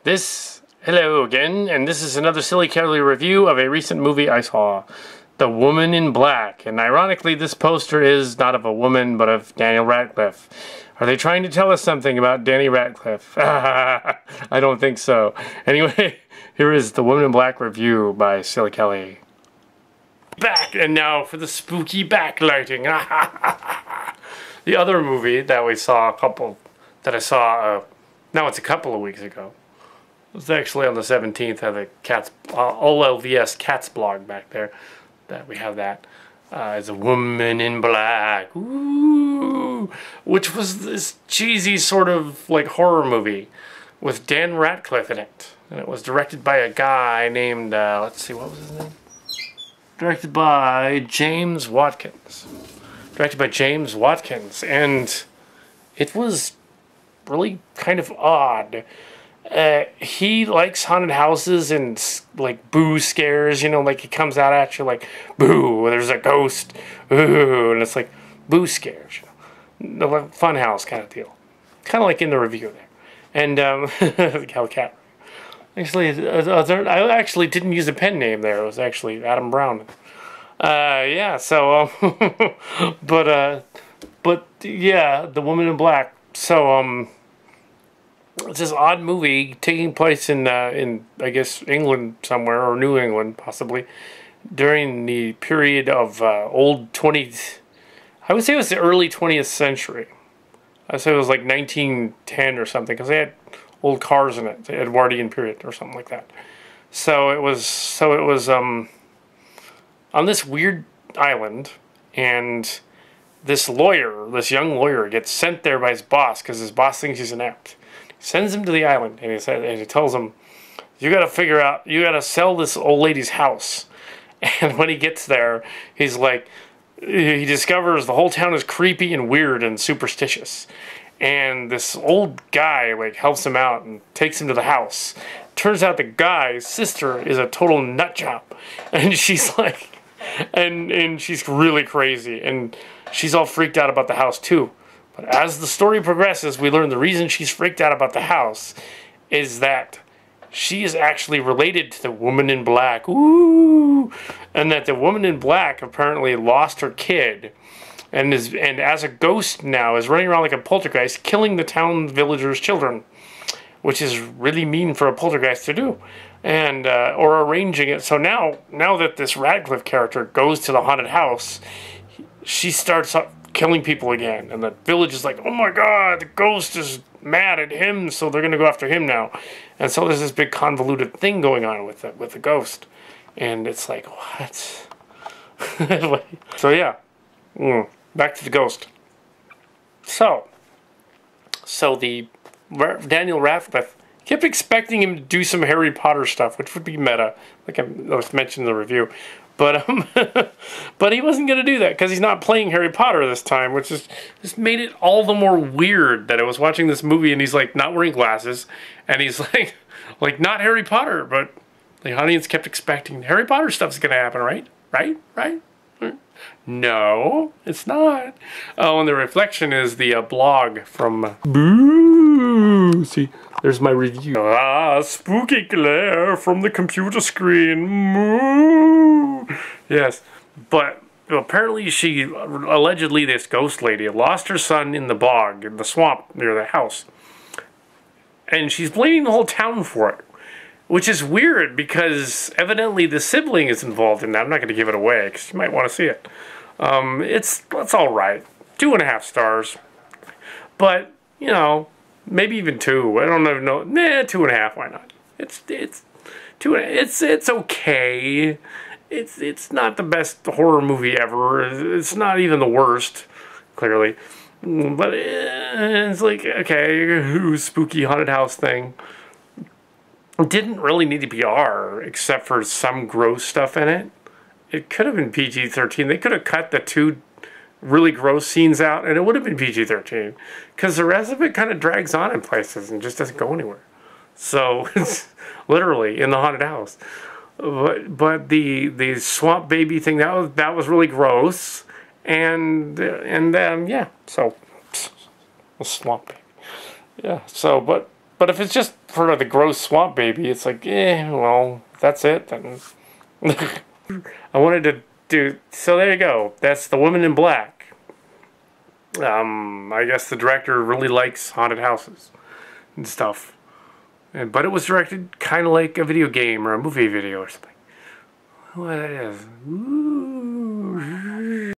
Hello again, and this is another Silly Kelly review of a recent movie I saw, The Woman in Black. And ironically, this poster is not of a woman, but of Daniel Radcliffe. Are they trying to tell us something about Danny Radcliffe? I don't think so. Anyway, here is The Woman in Black review by Silly Kelly. Back, and now for the spooky backlighting. The other movie that we saw now it's a couple of weeks ago. It was actually on the 17th of the Cats, OLVS Cats blog back there, that we have that. Is A Woman in Black, ooh, which was this cheesy sort of like horror movie with Dan Ratcliffe in it. And it was directed by a guy named, let's see, what was his name? Directed by James Watkins. And it was really kind of odd. He likes haunted houses and like boo scares, you know, like he comes out at you like, boo, there's a ghost, ooh, and it's like boo scares, you know, the fun house kind of deal. Kind of like in the review there. And Cat. Actually, I actually didn't use a pen name there. It was actually Adam Brown. Yeah, so, but yeah, The Woman in Black. So, it's this odd movie taking place in I guess England somewhere, or New England possibly, during the period of I would say it was the early 20th century. I would say it was like 1910 or something, because they had old cars in it, the Edwardian period or something like that. So it was on this weird island, and this young lawyer gets sent there by his boss because his boss thinks he's inept. He sends him to the island, and he tells him, you got to sell this old lady's house. And when he gets there, he's like, he discovers the whole town is creepy and weird and superstitious. And this old guy like helps him out and takes him to the house. Turns out the guy's sister is a total nut job, and she's like, and she's really crazy, and she's all freaked out about the house too. But as the story progresses, we learn the reason she's freaked out about the house is that she is actually related to the Woman in Black. Ooh! And that the Woman in Black apparently lost her kid, and as a ghost now is running around like a poltergeist, killing the town villagers' children, which is really mean for a poltergeist to do, and or arranging it. So now that this Ratcliffe character goes to the haunted house, she starts killing people again, and the village is like, oh my god, the ghost is mad at him, so they're gonna go after him now. And so there's this big convoluted thing going on with the ghost, and it's like, what? So yeah, back to the ghost. So the Daniel Radcliffe kept expecting him to do some Harry Potter stuff, which would be meta, like I was mentioned in the review. But but he wasn't going to do that because he's not playing Harry Potter this time, which just made it all the more weird that I was watching this movie and he's like not wearing glasses, and he's like not Harry Potter, but the audience kept expecting Harry Potter stuff's going to happen, right? Right? No, it's not. Oh, and the reflection is the blog from Boo. See, there's my review. Spooky glare from the computer screen. Moo. Yes, but apparently allegedly this ghost lady lost her son in the bog, in the swamp near the house. And she's blaming the whole town for it. Which is weird because evidently the sibling is involved in that. I'm not going to give it away because you might want to see it. It's all right. 2.5 stars. But, you know, maybe even 2. I don't even know. 2.5. Why not? It's 2.5. It's okay. It's not the best horror movie ever. It's not even the worst, clearly. But it's like, okay, spooky haunted house thing. It didn't really need to be R, except for some gross stuff in it. It could have been PG-13. They could have cut the 2 really gross scenes out, and it would have been PG-13. Because the rest of it kind of drags on in places and just doesn't go anywhere. So, it's literally in the haunted house. But the swamp baby thing, that was really gross. And yeah, so, a swamp baby. Yeah, so, but But if it's just for the gross swamp baby, it's like, well, that's it. Then I wanted to do. So there you go. That's The Woman in Black. I guess the director really likes haunted houses and stuff. But it was directed kind of like a video game or a movie video or something. What it is. Ooh.